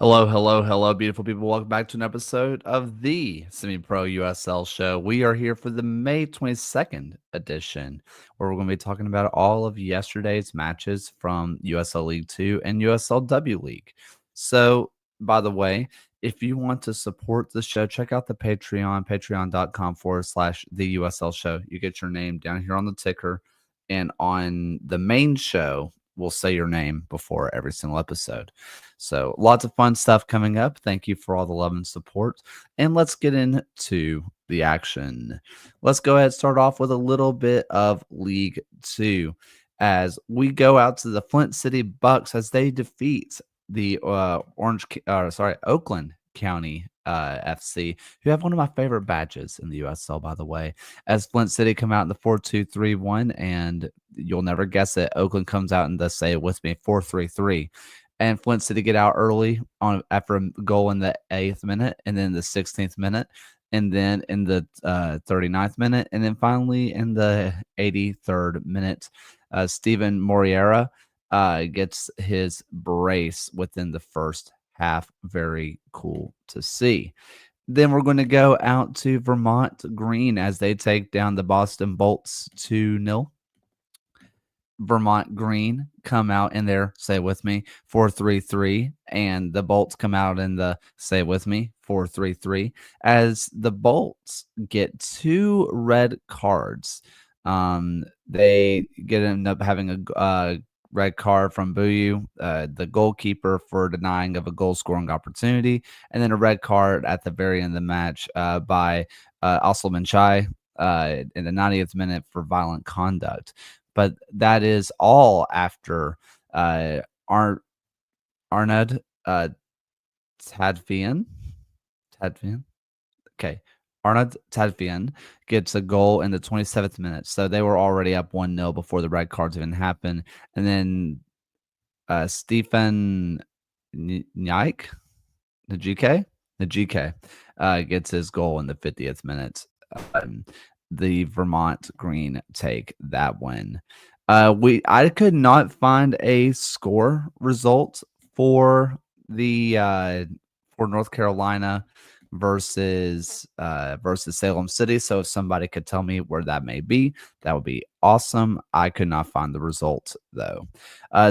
Hello, hello, hello, beautiful people. Welcome back to an episode of the Semi Pro USL Show. We are here for the May 22nd edition, where we're going to be talking about all of yesterday's matches from USL League 2 and USLW League. So, by the way, if you want to support the show, check out the Patreon, patreon.com/the USL Show. You get your name down here on the ticker, and on the main show, we'll say your name before every single episode. So lots of fun stuff coming up. Thank you for all the love and support. And let's get into the action. Let's go ahead and start off with a little bit of League Two as we go out to the Flint City Bucks as they defeat the Oakland County FC, who have one of my favorite badges in the USL, by the way, as Flint City come out in the 4-2-3-1, and you'll never guess it, Oakland comes out and say it with me, 4-3-3. And Flint City get out early after a goal in the 8th minute, and then the 16th minute, and then in the 39th minute, and then finally in the 83rd minute, Steven Moriera gets his brace within the first half. Very cool to see. Then we're going to go out to Vermont Green as they take down the Boston Bolts 2-0. Vermont Green come out in there, say with me, 4-3-3, and the Bolts come out in the, say with me, 4-3-3, as the Bolts get 2 red cards. They end up having a red card from Buyu, the goalkeeper, for denying of a goal scoring opportunity, and then a red card at the very end of the match by Osman Chai in the 90th minute for violent conduct. But that is all after Arnold Tadfian. Okay. Arnold Tadfian gets a goal in the 27th minute. So they were already up 1-0 before the red cards even happened. And then Stephen Najike gets his goal in the 50th minute. The Vermont Green take that win. I could not find a score result for the for North Carolina versus Salem City. So if somebody could tell me where that may be, that would be awesome. I could not find the result though.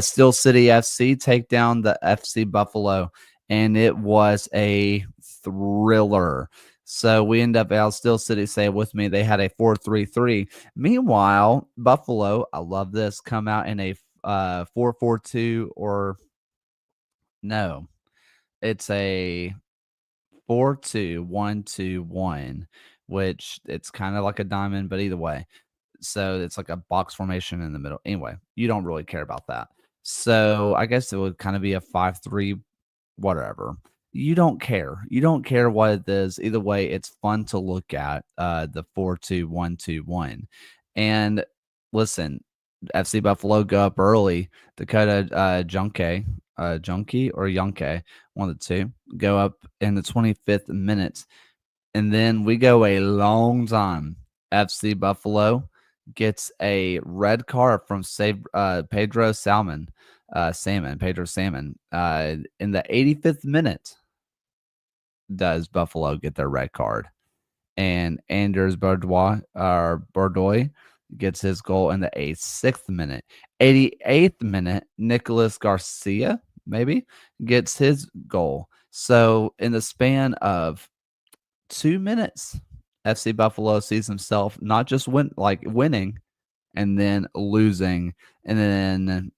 Steel City FC take down the FC Buffalo, and it was a thriller. So we end up out Steel City, say it with me, they had a 4-3-3. Meanwhile, Buffalo, I love this, come out in a 4-4-2, or no, it's a 4-2-1-2-1, which it's kind of like a diamond, but either way. So it's like a box formation in the middle. Anyway, you don't really care about that. So I guess it would kind of be a 5-3, whatever. You don't care. You don't care what it is. Either way, it's fun to look at the 4-2-1-2-1. And listen, FC Buffalo go up early. Dakota Junkie or Yunke, one of the two, go up in the 25th minute. And then we go a long time. FC Buffalo gets a red card from Pedro Salmon. Pedro Salmon. In the 85th minute, does Buffalo get their red card. And Anders Bordoy gets his goal in the 86th minute. 88th minute, Nicholas Garcia, maybe, gets his goal. So in the span of 2 minutes, FC Buffalo sees himself not just winning and then losing, and then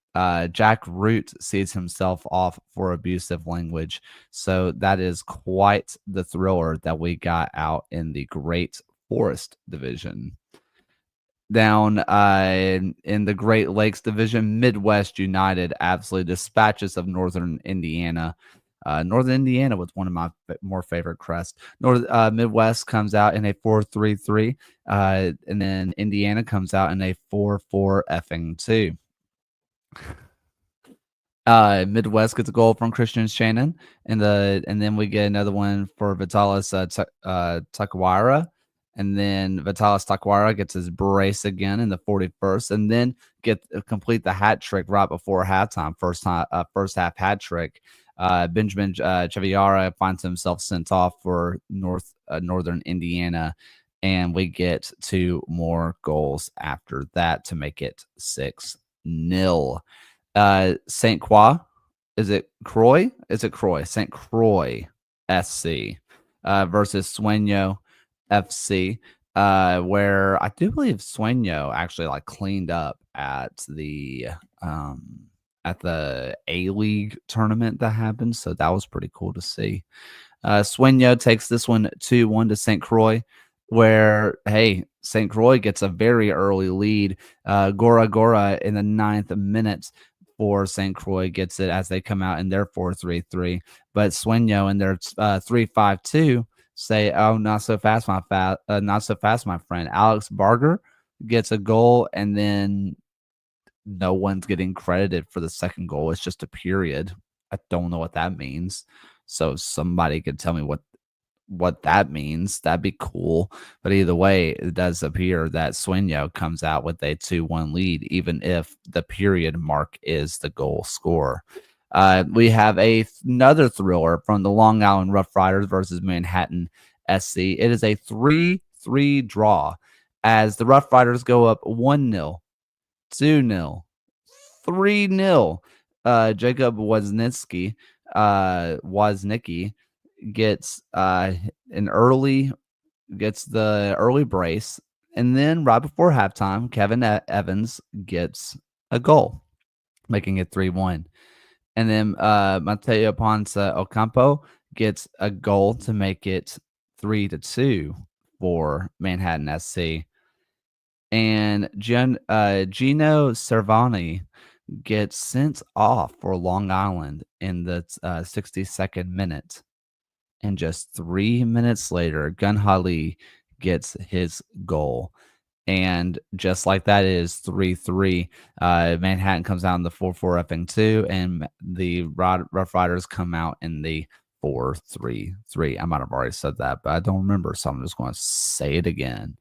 Jack Root sees himself off for abusive language. So that is quite the thriller that we got out in the Great Forest Division. Down in the Great Lakes Division, Midwest United absolutely dispatches of Northern Indiana. Northern Indiana was one of my more favorite crests. Midwest comes out in a 4-3-3, and then Indiana comes out in a 4-4-2. Midwest gets a goal from Christian Shannon, and then we get another one for Vitalis Takwara, and then Vitalis Takwara gets his brace again in the 41st, and then complete the hat trick right before halftime. First half hat trick. Benjamin Chaviara finds himself sent off for Northern Indiana, and we get 2 more goals after that to make it 6-0. St. Croix, is it Croix? Is it Croix? St. Croix SC versus Sueño FC, where I do believe Sueño actually like cleaned up um, at the A League tournament that happened. So that was pretty cool to see. Sueño takes this one 2-1 to St. Croix, where, hey, St. Croix gets a very early lead. Gora Gora in the 9th minute for St. Croix gets it as they come out in their 4-3-3. But Sueño in their 3-5-2 say, "Oh, not so fast, not so fast, my friend." Alex Barger gets a goal, and then no one's getting credited for the second goal. It's just a period. I don't know what that means. So somebody could tell me what that means. That'd be cool. But either way, it does appear that Sueño comes out with a 2-1 lead, even if the period mark is the goal score. We have another thriller from the Long Island Rough Riders versus Manhattan SC. It is a 3-3 draw as the Rough Riders go up 1-0, 2-0, 3-0. Jacob Woznicki gets gets the early brace, and then right before halftime, Kevin Evans gets a goal, making it 3-1. And then Mateo Ponce Ocampo gets a goal to make it 3-2 for Manhattan SC. And Gino Cervani gets sent off for Long Island in the 62nd minute. And just 3 minutes later, Gunhali gets his goal. And just like that, it is 3-3. Manhattan comes out in the 4-4 effing 2, and the Rough Riders come out in the 4-3-3. I might have already said that, but I don't remember, so I'm just going to say it again.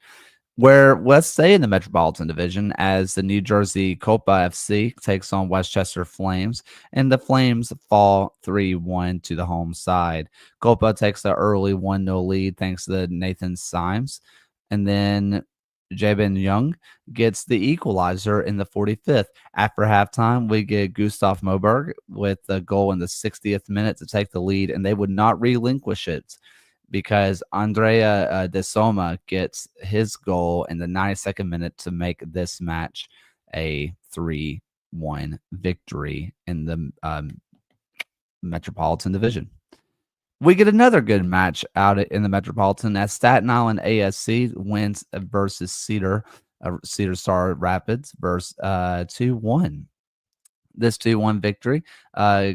Where let's stay in the Metropolitan Division as the New Jersey Copa FC takes on Westchester Flames, and the Flames fall 3-1 to the home side. Copa takes the early 1-0 lead thanks to Nathan Symes, and then Jabin Young gets the equalizer in the 45th. After halftime, we get Gustav Moberg with the goal in the 60th minute to take the lead, and they would not relinquish it, because Andrea De Soma gets his goal in the 92nd minute to make this match a 3-1 victory in the Metropolitan Division. We get another good match out in the Metropolitan as Staten Island ASC wins versus Cedar Star Rapids versus 2-1. This 2-1 victory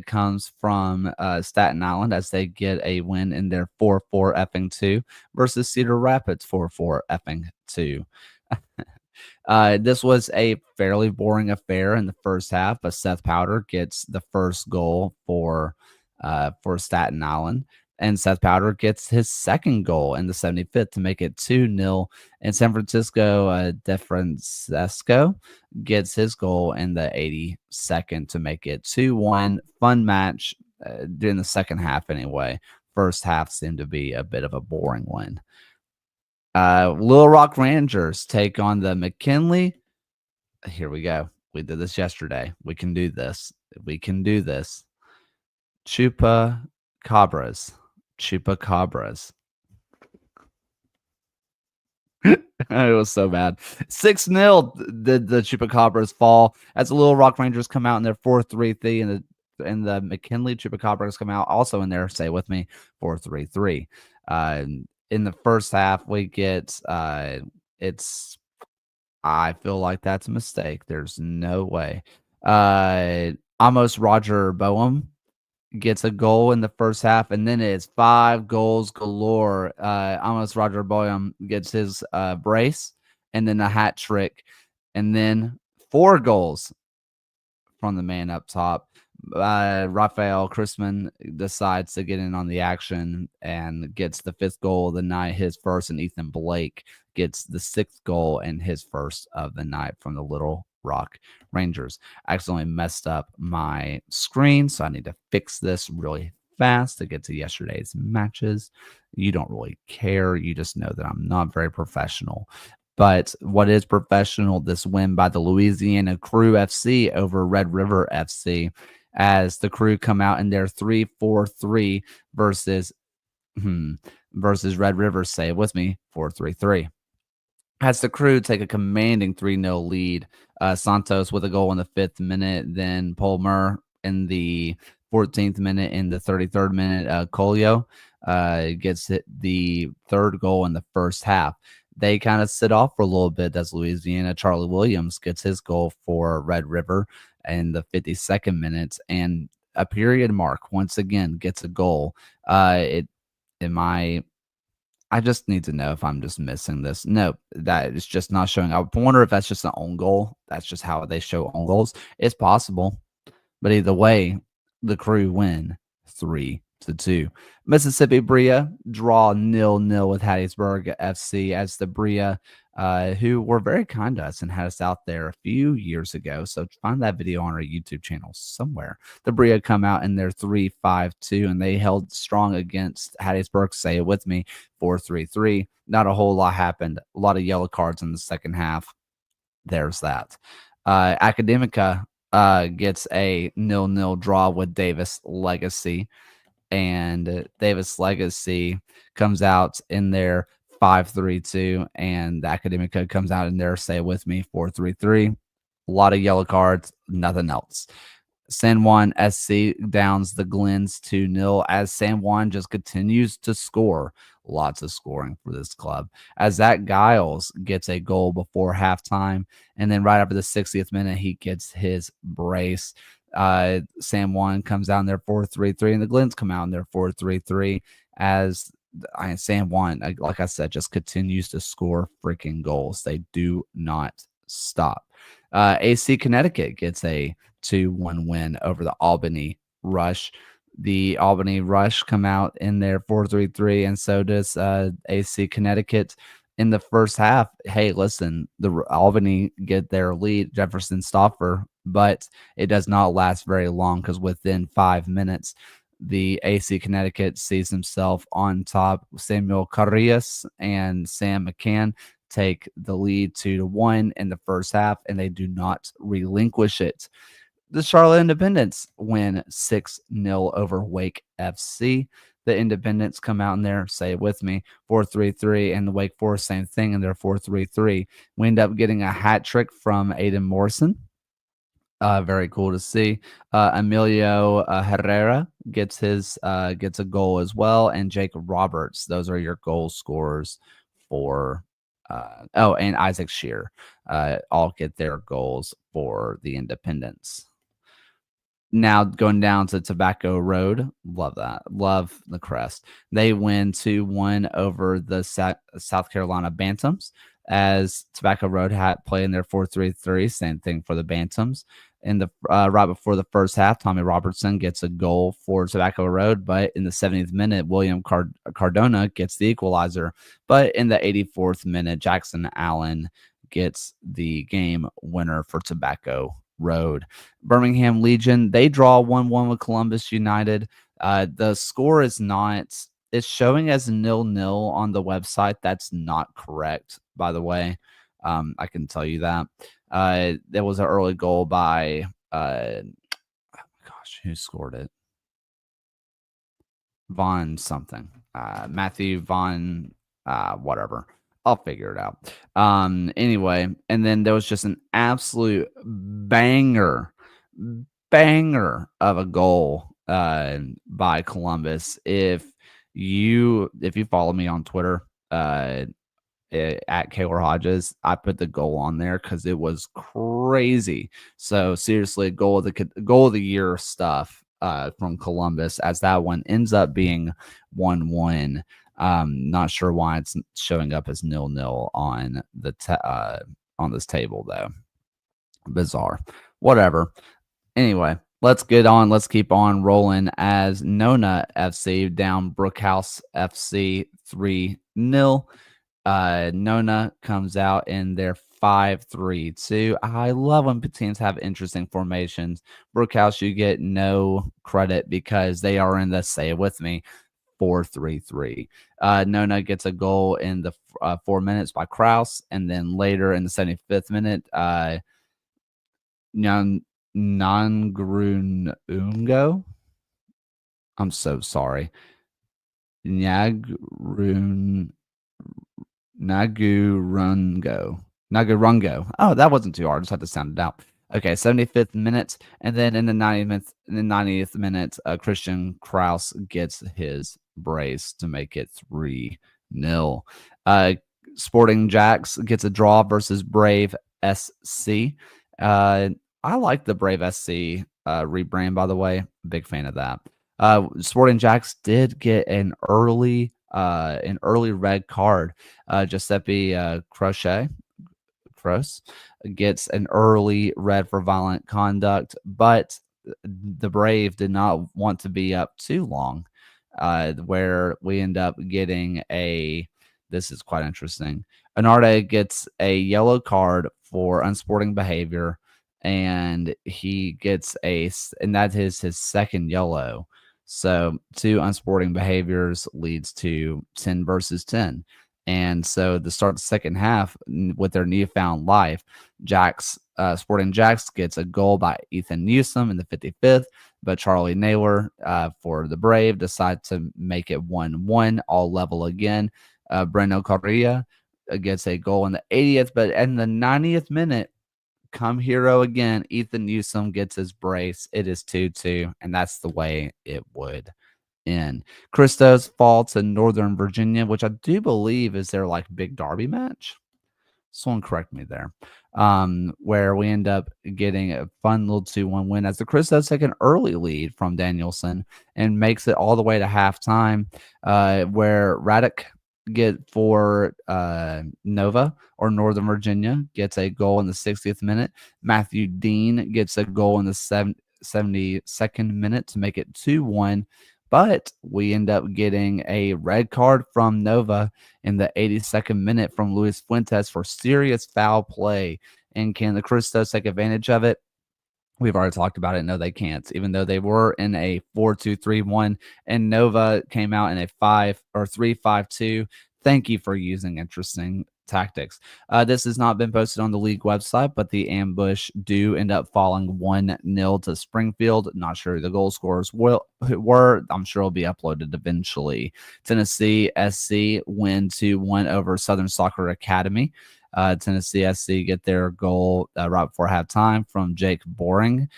comes from Staten Island as they get a win in their 4-4 effing 2 versus Cedar Rapids 4-4 effing 2. This was a fairly boring affair in the first half, but Seth Powder gets the first goal for Staten Island, and Seth Powder gets his second goal in the 75th to make it 2-0. And San Francisco DeFrancesco gets his goal in the 82nd to make it 2-1. Fun match during the second half anyway. First half seemed to be a bit of a boring one. Little Rock Rangers take on the McKinley. Here we go. We did this yesterday. We can do this. We can do this. Chupacabras. It was so bad. 6-0 did the Chupacabras fall as the Little Rock Rangers come out in their 4-3-3, and the McKinley Chupacabras come out also in there, say with me, 4-3-3. In the first half, we get I feel like that's a mistake. There's no way. Amos Roger Boehm gets a goal in the first half, and then it's 5 goals galore. Amos Roger Boehm gets his brace, and then a hat trick, and then 4 goals from the man up top. Rafael Chrisman decides to get in on the action and gets the 5th goal of the night, his first, and Ethan Blake gets the 6th goal and his first of the night from the Little Rock Rangers. I accidentally messed up my screen, so I need to fix this really fast to get to yesterday's matches. You don't really care. You just know that I'm not very professional. But what is professional, this win by the Louisiana Crew FC over Red River FC, as the Crew come out in their 3-4-3 versus versus Red River, say it with me, 4-3-3. Has the Crew take a commanding 3-0 lead. Santos with a goal in the 5th minute, then Polmer in the 14th minute, in the 33rd minute, Colio gets the 3rd goal in the first half. They kind of sit off for a little bit as Louisiana. Charlie Williams gets his goal for Red River in the 52nd minute, and a period mark once again gets a goal. I just need to know if I'm just missing this. No, that is just not showing. I wonder if that's just an own goal. That's just how they show own goals. It's possible. But either way, the Crew win 3-2. Mississippi Bria draw 0-0 with Hattiesburg FC, as the Bria, who were very kind to us and had us out there a few years ago. So find that video on our YouTube channel somewhere. The Bria come out in their 3-5-2, and they held strong against Hattiesburg. Say it with me, 4-3-3. Not a whole lot happened. A lot of yellow cards in the second half. There's that. Academica gets a 0-0 draw with Davis Legacy, and Davis Legacy comes out in their 5-3-2, and Academica comes out in there, say it with me, 4-3-3. A lot of yellow cards, nothing else. San Juan SC downs the Glens 2-0, as San Juan just continues to score. Lots of scoring for this club, as Zach Giles gets a goal before halftime, and then right after the 60th minute, he gets his brace. San Juan comes out in their 4-3-3, and the Glens come out in their 4-3-3, as San Juan, like I said, just continues to score freaking goals. They do not stop. AC Connecticut gets a 2-1 win over the Albany Rush. The Albany Rush come out in their 4-3-3, and so does AC Connecticut in the first half. Hey, listen, the Albany get their lead, Jefferson Stauffer, but it does not last very long, because within 5 minutes, the AC Connecticut sees himself on top. Samuel Carrillas and Sam McCann take the lead 2-1 in the first half, and they do not relinquish it. The Charlotte Independents win 6-0 over Wake FC. The Independents come out in there, say it with me, 4-3-3, and the Wake Forest, same thing in their 4-3-3. We end up getting a hat trick from Aiden Morrison. Very cool to see. Emilio Herrera gets a goal as well, and Jacob Roberts. Those are your goal scorers for and Isaac Shear all get their goals for the Independents. Now going down to Tobacco Road. Love that. Love the crest. They win 2-1 over the South Carolina Bantams, as Tobacco Road had played in their 4-3-3. Same thing for the Bantams. In the right before the first half, Tommy Robertson gets a goal for Tobacco Road, but in the 70th minute, William Cardona gets the equalizer. But in the 84th minute, Jackson Allen gets the game winner for Tobacco Road. Birmingham Legion, they draw 1-1 with Columbus United. The score is not, it's showing as 0-0 on the website. That's not correct, by the way. I can tell you that. There was an early goal by who scored it? Von something. Matthew Von whatever. I'll figure it out. Anyway, and then there was just an absolute banger of a goal by Columbus. If you follow me on Twitter, at Kaylor Hodges, I put the goal on there because it was crazy. So seriously, goal of the year stuff from Columbus, as that one ends up being 1-1. Not sure why it's showing up as 0-0 on the on this table though. Bizarre. Whatever. Anyway, let's get on. Let's keep on rolling, as Nona FC down Brookhouse FC 3-0. Nona comes out in their 5-3-2. I love when teams have interesting formations. Brookhouse, you get no credit because they are in the, say it with me, 4-3-3. Nona gets a goal in the 4 minutes by Kraus, and then later in the 75th minute, Nangrunungo. I'm so sorry. Nagrun Nagurungo. Oh, that wasn't too hard. Just had to sound it out. Okay, 75th minute, and then in the 90th minute, Christian Kraus gets his brace to make it 3-0. Sporting Jacks gets a draw versus Brave SC. I like the Brave SC rebrand, by the way. Big fan of that. Sporting Jacks did get an early red card. Giuseppe Cross gets an early red for violent conduct, but the Brave did not want to be up too long, where we end up getting this is quite interesting. Anarde gets a yellow card for unsporting behavior, and he gets and that is his second yellow. So 2 unsporting behaviors leads to 10 versus 10. And so to start the second half with their newfound life, Sporting Jacks gets a goal by Ethan Newsom in the 55th, but Charlie Naylor for the Brave decides to make it 1-1, all level again. Breno Correa gets a goal in the 80th, but in the 90th minute, come hero again, Ethan Newsom gets his brace. It is 2-2, and that's the way it would end. Christos fall to Northern Virginia, which I do believe is their like big derby match. Someone correct me there. Where we end up getting a fun little 2-1 win as the Christos take an early lead from Danielson and makes it all the way to halftime, where Radek for Nova or Northern Virginia gets a goal in the 60th minute. Matthew Dean gets a goal in the 72nd minute to make it 2-1. But we end up getting a red card from Nova in the 82nd minute from Luis Fuentes for serious foul play. And can the Christos take advantage of it? We've already talked about it. No, they can't, even though they were in a 4-2-3-1 and Nova came out in a 3-5-2. Thank you for using interesting tactics. This has not been posted on the league website, but the ambush do end up falling 1-0 to Springfield. Not sure who the goal scorers were. I'm sure it'll be uploaded eventually. Tennessee SC win 2-1 over Southern Soccer Academy. Tennessee SC get their goal right before halftime from Jack Boring.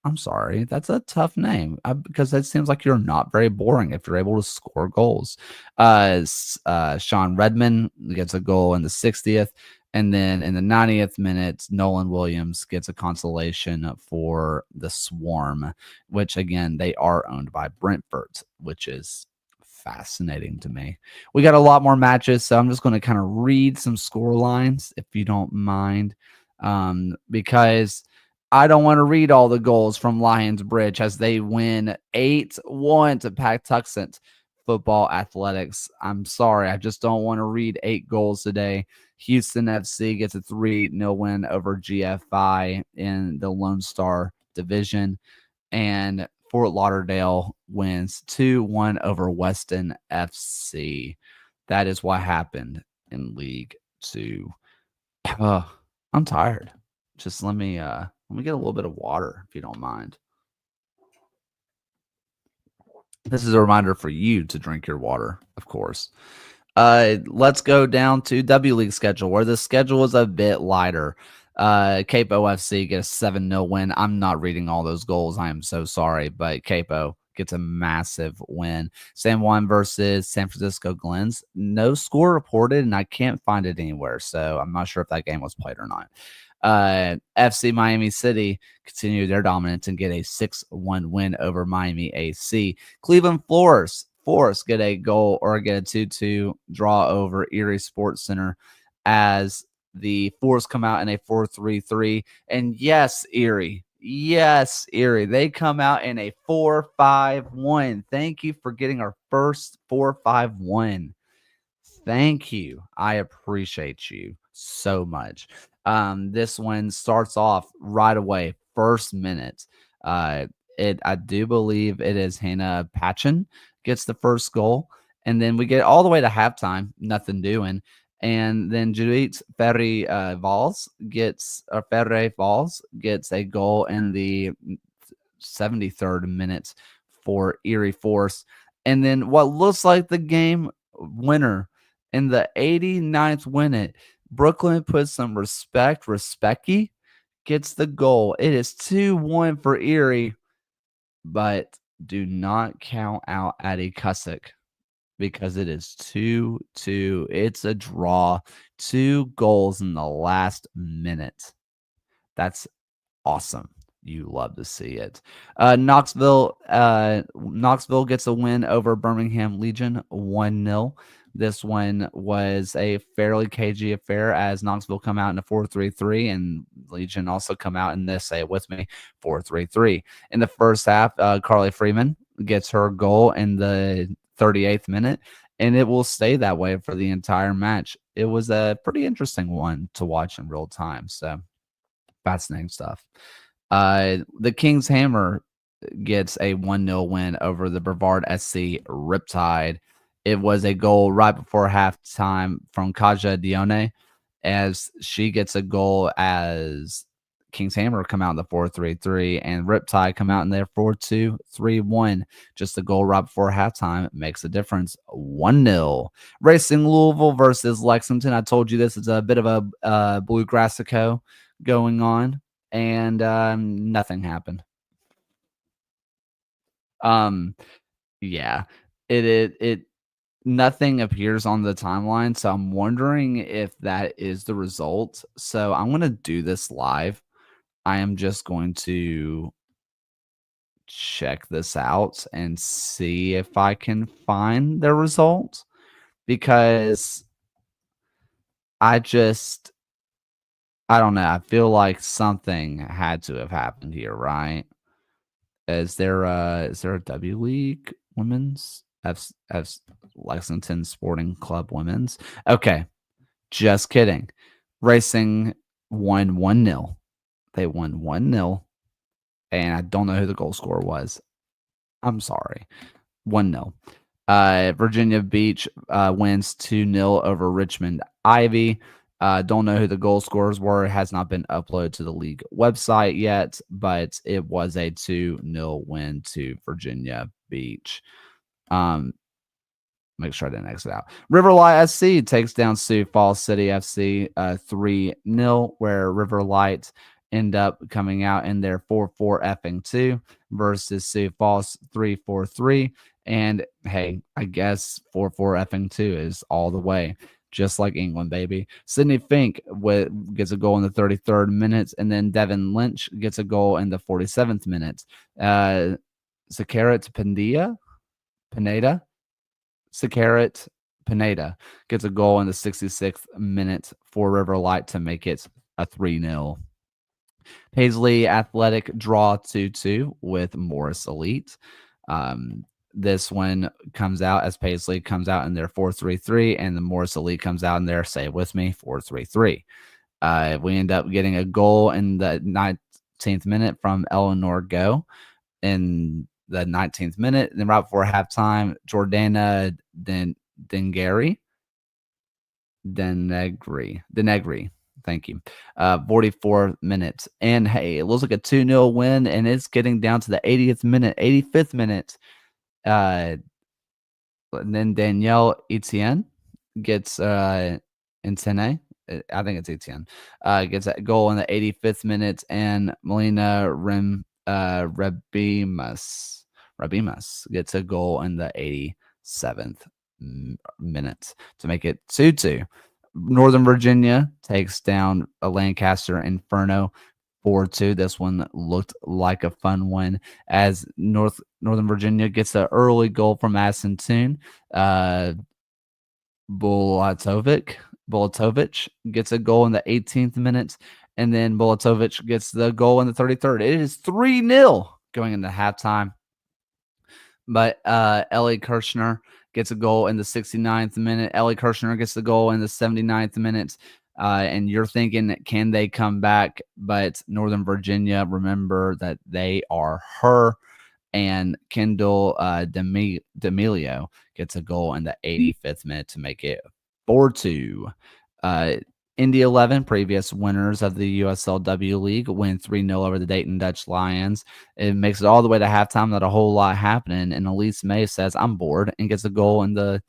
I'm sorry, that's a tough name because it seems like you're not very boring if you're able to score goals. Sean Redmond gets a goal in the 60th. And then in the 90th minute, Nolan Williams gets a consolation for the Swarm, which, again, they are owned by Brentford, which is fascinating to me. We got a lot more matches, so I'm just going to kind of read some score lines, if you don't mind, because I don't want to read all the goals from Lions Bridge as they win 8-1 to Patuxent Football Athletics. I'm sorry, I just don't want to read 8 goals today. Houston FC gets a 3-0 win over GFI in the Lone Star Division, and Fort Lauderdale wins 2-1 over Weston FC. That is what happened in League 2. I'm tired. Just let me get a little bit of water, if you don't mind. This is a reminder for you to drink your water, of course. Let's go down to W League schedule, where the schedule is a bit lighter. Cape OFC gets a 7-0 win. I'm not reading all those goals. I am so sorry, but Capo gets a massive win. San Juan versus San Francisco Glens. No score reported, and I can't find it anywhere, so I'm not sure if that game was played or not. FC Miami City continue their dominance and get a 6-1 win over Miami AC. Cleveland Forest get a goal or get a 2-2 draw over Erie Sports Center as the Forest come out in a 4-3-3. And yes, Erie, they come out in a 4-5-1. Thank you for getting our first 4-5-1. Thank you. I appreciate you so much. This one starts off right away, first minute. Uh, I do believe it is Hannah Patchen gets the first goal, and then we get all the way to halftime, nothing doing, and then Judith Ferre Valls gets a goal in the 73rd minute for Erie Force, and then what looks like the game winner in the 89th minute, Brooklyn puts some respect. Respecty gets the goal. It is 2-1 for Erie, but do not count out Addie Cussick because it is 2-2. It's a draw. 2 goals in the last minute. That's awesome. You love to see it. Knoxville gets a win over Birmingham Legion 1-0. This one was a fairly cagey affair as Knoxville come out in a 4-3-3 and Legion also come out in this, say it with me, 4-3-3. In the first half, Carly Freeman gets her goal in the 38th minute, and it will stay that way for the entire match. It was a pretty interesting one to watch in real time. So fascinating stuff. The King's Hammer gets a 1-0 win over the Brevard SC Riptide. It was a goal right before halftime from Kaja Dione as she gets a goal as King's Hammer come out in the 4-3-3 and Riptide come out in there 4-2-3-1. Just a goal right before halftime makes a difference. 1-0. Racing Louisville versus Lexington. I told you this is a bit of a bluegrassico going on, and nothing happened. Yeah, it nothing appears on the timeline, so I'm wondering if that is the result. So I'm gonna do this live. I am just going to check this out and see if I can find the result because I don't know. I feel like something had to have happened here, right? Is there a W League women's F Lexington Sporting Club women's? Okay, just kidding. Racing won 1-0. They won 1-0, and I don't know who the goal scorer was. I'm sorry. 1-0. Virginia Beach wins 2-0 over Richmond Ivy. Don't know who the goal scorers were. It has not been uploaded to the league website yet, but it was a 2-0 win to Virginia Beach. Make sure I didn't exit out. Riverlight SC takes down Sioux Falls City FC 3-0, where Riverlight end up coming out in their 4-4-2 versus Sioux Falls 3-4-3. And hey, I guess 4-4-2 is all the way, just like England, baby. Sydney Fink gets a goal in the 33rd minute, and then Devin Lynch gets a goal in the 47th minute. Sakarit Pineda gets a goal in the 66th minute for Riverlight to make it a 3-0. Paisley Athletic draw 2-2 with Morris Elite. This one comes out as Paisley comes out in their 4-3-3, and the Morris Elite comes out in their, say it with me, 4-3-3. We end up getting a goal in the 19th minute from Eleanor Go in the 19th minute. And then right before halftime, Jordana Denegri. Thank you. 44 minutes. And hey, it looks like a 2-0 win, and it's getting down to the 85th minute. And then Danielle Etienne gets Etienne. I think it's Etienne. Gets a goal in the 85th minute, and Melina Rabimas gets a goal in the 87th minute to make it 2-2. Northern Virginia takes down a Lancaster Inferno 4-2. This one looked like a fun one as Northern Virginia gets an early goal from Madison Toon. Bulatovic gets a goal in the 18th minute, and then Bulatovic gets the goal in the 33rd. It is 3-0 going into halftime. But Ellie Kirchner gets a goal in the 69th minute. Ellie Kirshner gets the goal in the 79th minute. And you're thinking, can they come back? But Northern Virginia, remember that they are her. And Kendall D'Amelio gets a goal in the 85th minute to make it 4-2. Indy 11, previous winners of the USLW League, win 3-0 over the Dayton Dutch Lions. It makes it all the way to halftime, not a whole lot happening. And Elise May says, I'm bored, and gets a goal in the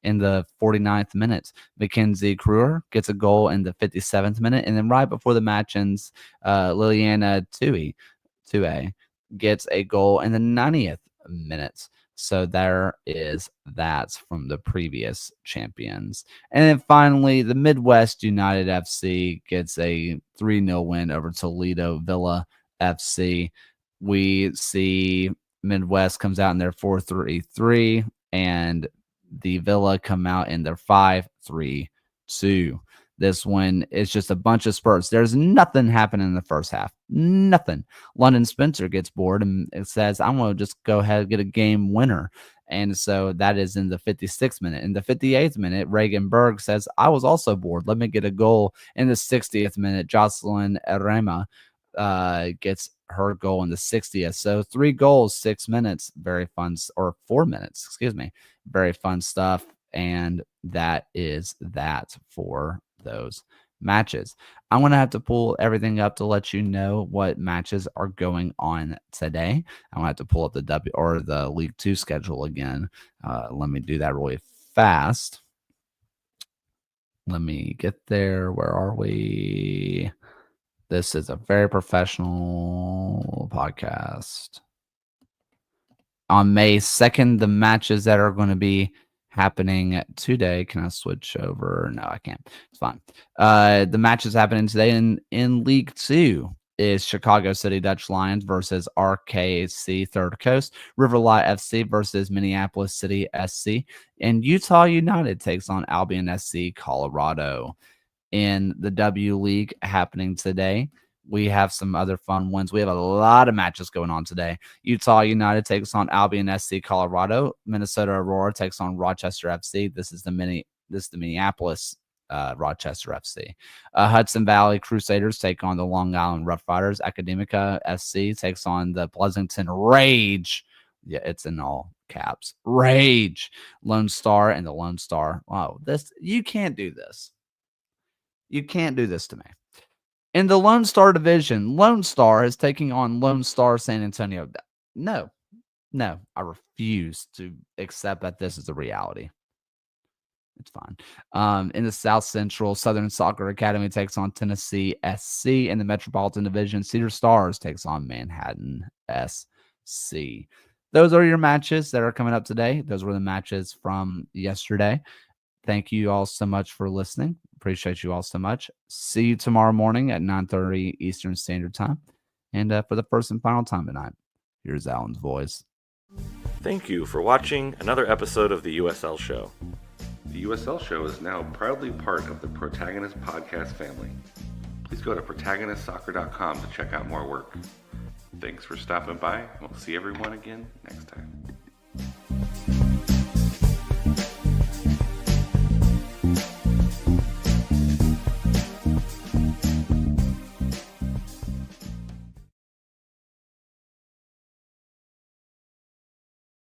49th minute. Mackenzie Kruer gets a goal in the 57th minute. And then right before the match ends, Liliana Tui gets a goal in the 90th minute. So there is that from the previous champions. And then finally, the Midwest United FC gets a 3-0 win over Toledo Villa FC. We see Midwest comes out in their 4-3-3, and the Villa come out in their 5-3-2. This one is just a bunch of spurts. There's nothing happening in the first half. Nothing. London Spencer gets bored and it says, I'm going to just go ahead and get a game winner. And so that is in the 56th minute. In the 58th minute, Reagan Berg says, I was also bored. Let me get a goal. In the 60th minute, Jocelyn Erema gets her goal in the 60th. So 3 goals, 6 minutes. Very fun. Or 4 minutes, excuse me. Very fun stuff. And that is that for those matches. I'm going to have to pull everything up to let you know what matches are going on today. I'm going to have to pull up the League 2 schedule again. Let me do that really fast. Let me get there. Where are we? This is a very professional podcast. On May 2nd, the matches that are going to be happening today. Can I switch over? No, I can't. It's fine. The matches happening today in League 2 is Chicago City Dutch Lions versus RKC Third Coast, Riverlight FC versus Minneapolis City SC, and Utah United takes on Albion SC Colorado. In the W League happening today, we have some other fun ones. We have a lot of matches going on today. Utah United takes on Albion SC Colorado. Minnesota Aurora takes on Rochester FC. This is the Minneapolis Rochester FC. Hudson Valley Crusaders take on the Long Island Rough Riders. Academica SC takes on the Pleasanton Rage. Yeah, it's in all caps. Rage. Lone Star and the Lone Star. Wow, you can't do this. You can't do this to me. In the Lone Star division, Lone Star is taking on Lone Star San Antonio. No, I refuse to accept that this is a reality. It's fine. In the South Central, Southern Soccer Academy takes on Tennessee SC. In the Metropolitan Division, Cedar Stars takes on Manhattan SC. Those are your matches that are coming up today. Those were the matches from yesterday. Thank you all so much for listening. Appreciate you all so much. See you tomorrow morning at 9:30 Eastern Standard Time. And for the first and final time tonight, here's Alan's voice. Thank you for watching another episode of the USL Show. The USL Show is now proudly part of the Protagonist podcast family. Please go to protagonistsoccer.com to check out more work. Thanks for stopping by, and we'll see everyone again next time.